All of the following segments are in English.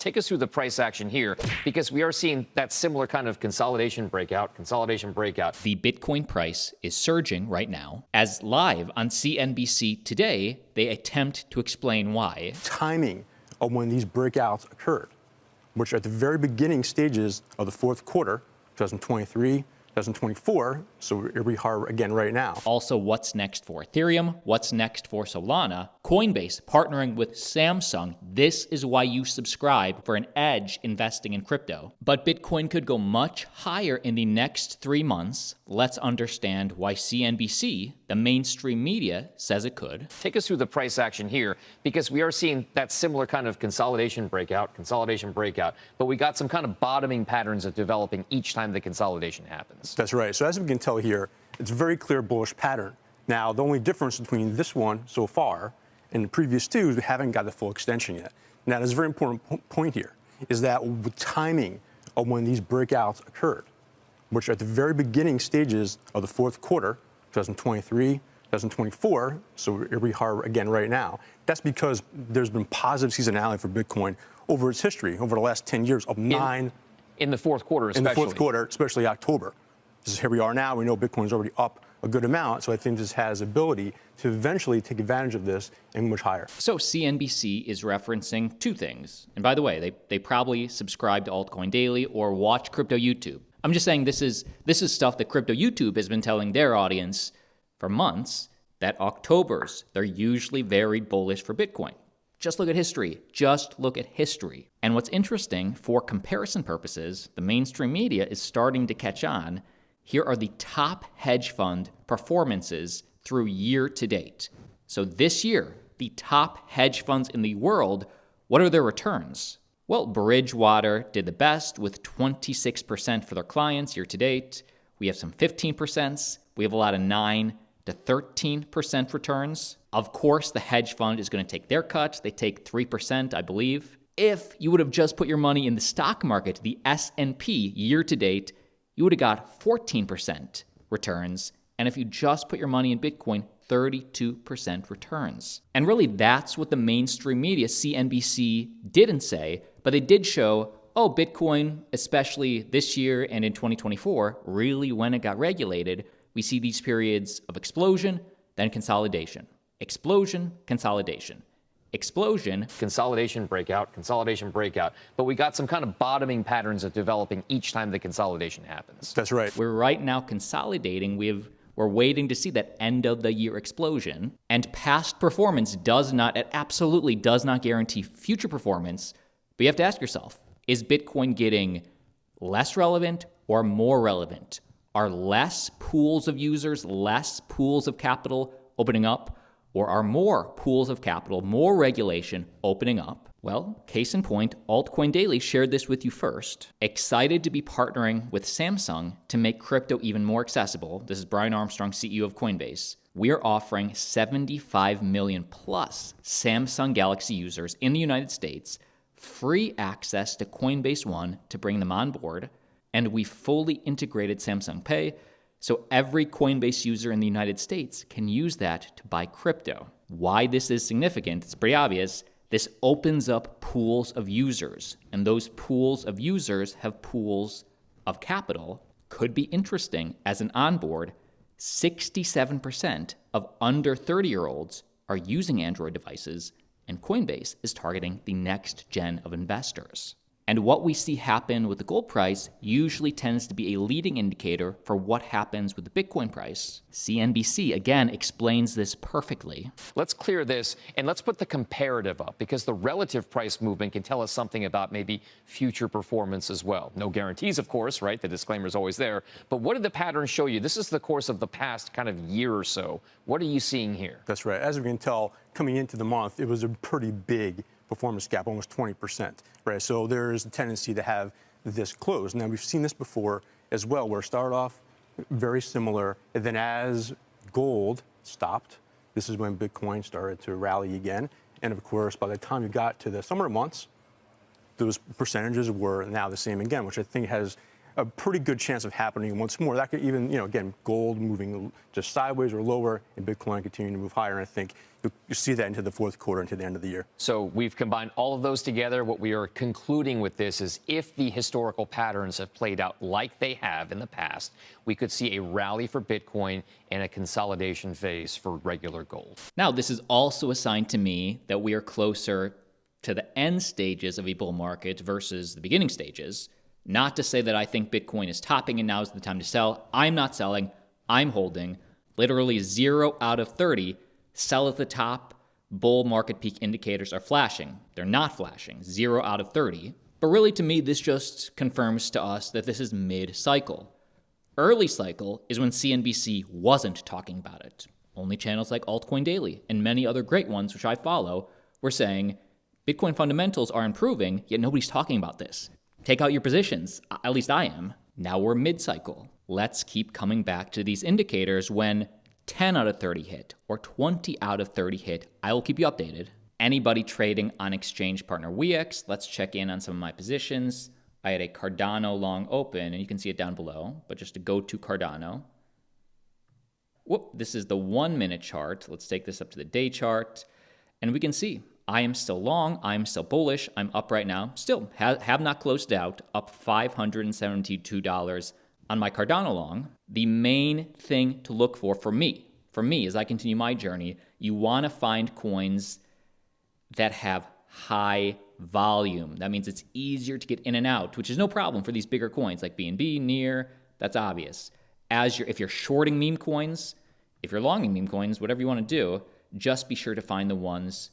Take us through the price action here, because we are seeing that similar kind of consolidation breakout. The Bitcoin price is surging right now. As live on CNBC today, they attempt to explain why. Timing of when these breakouts occurred, which are at the very beginning stages of the fourth quarter, 2023, 2024, so here we are again right now. Also, what's next for Ethereum? What's next for Solana? Coinbase partnering with Samsung. This is why you subscribe for an edge investing in crypto. But Bitcoin could go much higher in the next 3 months. Let's understand why CNBC, the mainstream media, says it could. Take us through the price action here, because we are seeing that similar kind of consolidation breakout. But we got some kind of bottoming patterns of developing each time the consolidation happens. That's right. So as we can tell here, it's a very clear bullish pattern. Now, the only difference between this one so far and the previous two is we haven't got the full extension yet. Now, there's a very important point here, is that the timing of when these breakouts occurred, which are at the very beginning stages of the fourth quarter, 2023, 2024, so here we are again right now. That's because there's been positive seasonality for Bitcoin over its history, over the last 10 years of nine. In the fourth quarter, especially. In the fourth quarter, especially October. This is here we are now. We know Bitcoin's already up a good amount, so I think this has ability to eventually take advantage of this and much higher. So CNBC is referencing two things. And by the way, they probably subscribe to Altcoin Daily or watch Crypto YouTube. I'm just saying this is stuff that Crypto YouTube has been telling their audience for months, that Octobers, they're usually very bullish for Bitcoin. Just look at history. Just look at history. And what's interesting, for comparison purposes, the mainstream media is starting to catch on. Here are the top hedge fund performances through year to date. So this year, the top hedge funds in the world, what are their returns? Well, Bridgewater did the best with 26% for their clients year to date. We have some 15%. We have a lot of 9 to 13% returns. Of course, the hedge fund is going to take their cut. They take 3%, I believe. If you would have just put your money in the stock market, the S&P year to date, you would have got 14% returns. And if you just put your money in Bitcoin, 32% returns. And really, that's what the mainstream media, CNBC, didn't say, but they did show, oh, Bitcoin, especially this year and in 2024, really when it got regulated, we see these periods of explosion, then consolidation. Explosion, consolidation. Explosion. Consolidation breakout. But we got some kind of bottoming patterns of developing each time the consolidation happens. That's right. We're right now consolidating. We're waiting to see that end of the year explosion. And past performance absolutely does not guarantee future performance. But you have to ask yourself, is Bitcoin getting less relevant or more relevant? Are less pools of users, less pools of capital opening up? Or are more pools of capital, more regulation opening up? Well, case in point, Altcoin Daily shared this with you first. Excited to be partnering with Samsung to make crypto even more accessible. This is Brian Armstrong, CEO of Coinbase. We are offering 75 million plus Samsung Galaxy users in the United States free access to Coinbase One to bring them on board. And we fully integrated Samsung Pay, so every Coinbase user in the United States can use that to buy crypto. Why this is significant, it's pretty obvious. This opens up pools of users, and those pools of users have pools of capital. Could be interesting as an onboard. 67% of under 30-year-olds are using Android devices, and Coinbase is targeting the next gen of investors. And what we see happen with the gold price usually tends to be a leading indicator for what happens with the Bitcoin price. CNBC, again, explains this perfectly. Let's clear this, and let's put the comparative up, because the relative price movement can tell us something about maybe future performance as well. No guarantees, of course, right? The disclaimer is always there. But what did the pattern show you? This is the course of the past kind of year or so. What are you seeing here? That's right. As we can tell, coming into the month, it was a pretty big performance gap, almost 20%, right? So there is a tendency to have this close. Now, we've seen this before as well, where it started off very similar, and then as gold stopped, this is when Bitcoin started to rally again. And of course, by the time you got to the summer months, those percentages were now the same again, which I think has a pretty good chance of happening once more. That could even, again, gold moving just sideways or lower, and Bitcoin continuing to move higher. And I think you see that into the fourth quarter, into the end of the year. So we've combined all of those together. What we are concluding with this is if the historical patterns have played out like they have in the past, we could see a rally for Bitcoin and a consolidation phase for regular gold. Now, this is also a sign to me that we are closer to the end stages of a bull market versus the beginning stages. Not to say that I think Bitcoin is topping and now is the time to sell. I'm not selling. I'm holding. Literally 0 out of 30 sell at the top. Bull market peak indicators are flashing. They're not flashing. 0 out of 30. But really, to me, this just confirms to us that this is mid-cycle. Early cycle is when CNBC wasn't talking about it. Only channels like Altcoin Daily and many other great ones, which I follow, were saying Bitcoin fundamentals are improving, yet nobody's talking about this. Take out your positions. At least I am. Now we're mid-cycle. Let's keep coming back to these indicators. When 10 out of 30 hit or 20 out of 30 hit, I will keep you updated. Anybody trading on exchange partner Weex, let's check in on some of my positions. I had a Cardano long open, and you can see it down below, but just to go to Cardano. Whoop, this is the 1 minute chart. Let's take this up to the day chart, and we can see I am still long, I'm still bullish, I'm up right now. Still have not closed out, up $572 on my Cardano long. The main thing to look for me, as I continue my journey, you want to find coins that have high volume. That means it's easier to get in and out, which is no problem for these bigger coins like BNB, NEAR, that's obvious. If you're shorting meme coins, if you're longing meme coins, whatever you want to do, just be sure to find the ones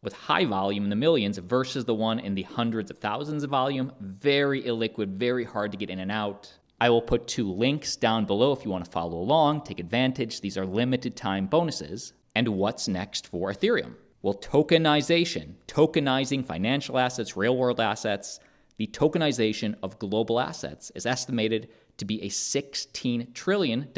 with high volume in the millions versus the one in the hundreds of thousands of volume. Very illiquid, very hard to get in and out. I will put 2 links down below if you want to follow along, take advantage. These are limited time bonuses. And what's next for Ethereum? Well, tokenizing financial assets, real world assets. The tokenization of global assets is estimated to be a $16 trillion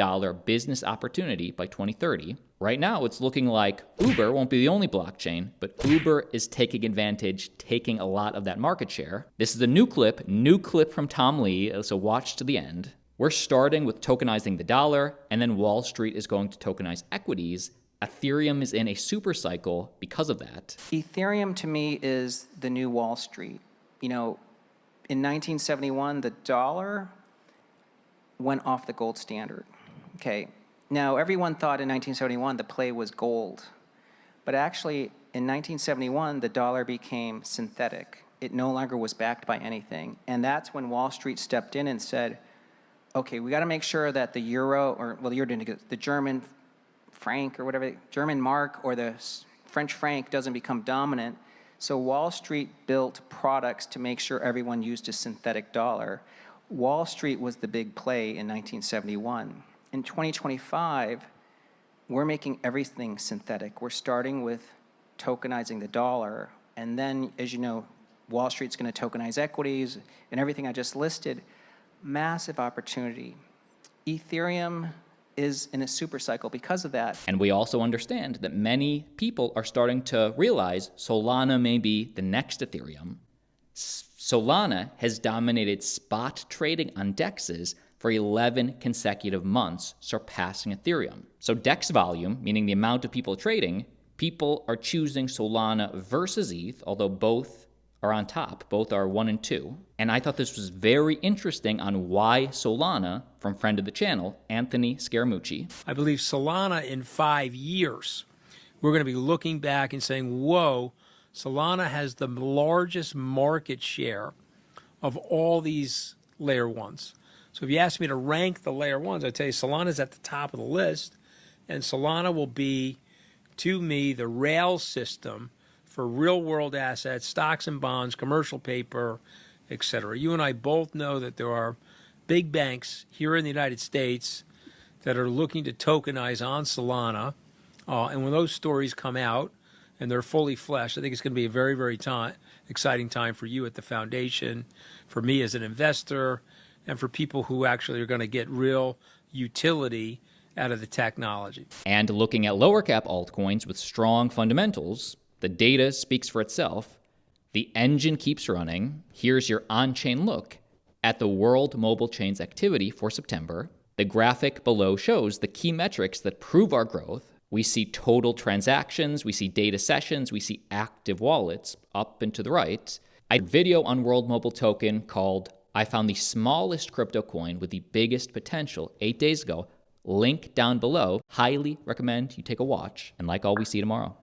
business opportunity by 2030. Right now, it's looking like Uber won't be the only blockchain, but Uber is taking advantage, taking a lot of that market share. This is a new clip from Tom Lee, so watch to the end. We're starting with tokenizing the dollar, and then Wall Street is going to tokenize equities. Ethereum is in a super cycle because of that. Ethereum, to me, is the new Wall Street. In 1971, the dollar went off the gold standard. Okay. Now, everyone thought in 1971 the play was gold. But actually, in 1971, the dollar became synthetic. It no longer was backed by anything. And that's when Wall Street stepped in and said, okay, we got to make sure that the euro, the German franc or whatever, German mark or the French franc doesn't become dominant. So Wall Street built products to make sure everyone used a synthetic dollar. Wall Street was the big play in 1971. In 2025, we're making everything synthetic. We're starting with tokenizing the dollar, and then, as you know, Wall Street's going to tokenize equities and everything I just listed. Massive opportunity. Ethereum is in a super cycle because of that. And we also understand that many people are starting to realize Solana may be the next Ethereum. Solana has dominated spot trading on DEXs for 11 consecutive months, surpassing Ethereum. So DEX volume, meaning the amount of people trading, people are choosing Solana versus ETH, although both are on top. Both are 1 and 2. And I thought this was very interesting on why Solana, from friend of the channel, Anthony Scaramucci. I believe Solana in 5 years, we're going to be looking back and saying, whoa, Solana has the largest market share of all these layer ones. So if you ask me to rank the layer ones, I'd tell you Solana's at the top of the list, and Solana will be, to me, the rail system for real-world assets, stocks and bonds, commercial paper, etc. You and I both know that there are big banks here in the United States that are looking to tokenize on Solana, and when those stories come out and they're fully fleshed, I think it's going to be a very, very exciting time for you at the foundation, for me as an investor, and for people who actually are going to get real utility out of the technology. And looking at lower cap altcoins with strong fundamentals, the data speaks for itself. The engine keeps running. Here's your on-chain look at the World Mobile Chains activity for September. The graphic below shows the key metrics that prove our growth. We see total transactions, we see data sessions, we see active wallets up and to the right. I did a video on World Mobile Token called I Found the Smallest Crypto Coin with the Biggest Potential 8 days ago. Link down below. Highly recommend you take a watch. And like all, we see you tomorrow.